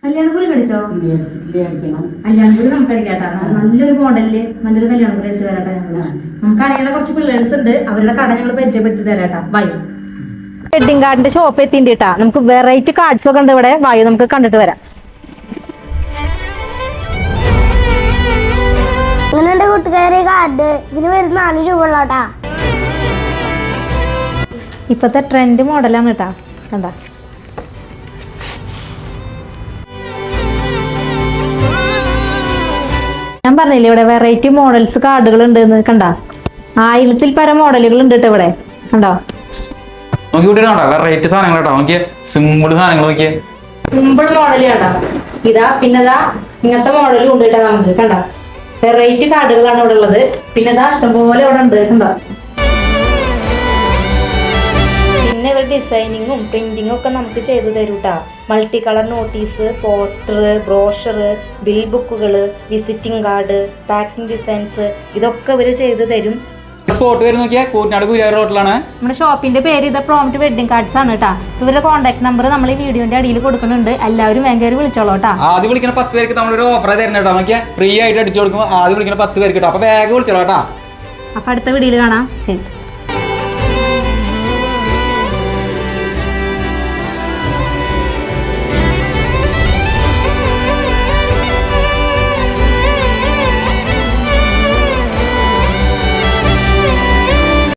കല്യാണപ്പൂരി കടിച്ചോ? കല്യാണപ്പൂരി നമുക്ക് അടിക്കാട്ടാ. നല്ലൊരു മോഡലില് നല്ലൊരു കല്യാണപ്പൂരി അടിച്ചു തരാട്ടാ. നമുക്ക് അറിയേണ്ട കുറച്ച് പിള്ളേഴ്സ് ഉണ്ട്, അവരുടെ കട ഞങ്ങൾ പരിചയപ്പെടുത്തി തരാട്ടാ. വായു വെഡിങ് കാർഡിന്റെ ഷോപ്പ് എത്തിണ്ടാ. നമുക്ക് വെറൈറ്റി കാർഡ്സ് ഒക്കെ ഉണ്ട് ഇവിടെ. വായു നമുക്ക് കണ്ടിട്ട് വരാം. അങ്ങനെ കൂട്ടുകാരെ കാർഡ് ഇതിന് വരുന്ന 4 രൂപ ഉള്ളോട്ടാ. ഇപ്പത്തെ ട്രെൻഡ് മോഡലാണ് കേട്ടാ. കണ്ടാ ഞാൻ പറഞ്ഞില്ലേ ഇവിടെ വെറൈറ്റി മോഡൽസ് കാർഡുകൾ ഉണ്ട്. കണ്ടാ 1000-ൽ പരം മോഡലുകൾ ഉണ്ട് കേട്ടോ ഇവിടെ. കണ്ടോ വെറൈറ്റി സാധനങ്ങൾ സിമ്പിൾ സാധനങ്ങൾ നോക്കിയേ. സിമ്പിൾ മോഡൽ കണ്ടാ. ഇതാ പിന്നെതാ ഇങ്ങനത്തെ മോഡലും ഉണ്ട് കേട്ടോ. നമുക്ക് കണ്ടാ വെറൈറ്റി കാർഡുകളാണ് ഇവിടെ ഉള്ളത്. പിന്നെ ഇതാ ഇഷ്ടംപോലെ ഇവിടെ ഉണ്ട്. കണ്ടോ പിന്നെ ഇവർ ഡിസൈനിങ്ങും പ്രിന്റിങ്ങും ഒക്കെ നമുക്ക് ചെയ്തു തരും കേട്ടോ. Multi colour notice, poster, brochure, bill ബുക്കുകൾ, വിസിറ്റിംഗ് കാർഡ്, പാക്കിംഗ് ഡിസൈൻസ് ഇതൊക്കെ ഇവർ ചെയ്തു തരും. സ്പോട്ട് പേര് നോക്കിയാൽ കൂറ്റനാട് ഗുരുവായൂർ റോഡിലാണ്. നമ്മുടെ ഷോപ്പിന്റെ പേര് ഇത് പ്രോംപ്റ്റ് വെഡിങ് കാർഡ്സ് ആണ് കേട്ടോ. ഇവരുടെ കോൺടാക്ട് നമ്പർ നമ്മൾ ഈ വീഡിയോന്റെ അടിയിൽ കൊടുക്കുന്നുണ്ട്. എല്ലാവരും വേഗം വിളിച്ചോളൂ കേട്ടോ. ആദ്യം വിളിക്കുന്ന 10 പേർക്ക് നമ്മളൊരു ഓഫർ തരുന്ന കേട്ടോ. നോക്കിയാൽ ഫ്രീ ആയിട്ട് അടിച്ചു കൊടുക്കുമ്പോൾ ആദ്യം വിളിക്കുന്ന 10 പേർക്ക് കേട്ടോ. അപ്പൊ വേഗം വിളിച്ചോളൂ കേട്ടോ. അപ്പൊ അടുത്ത വീഡിയോയിൽ കാണാം. ശരി.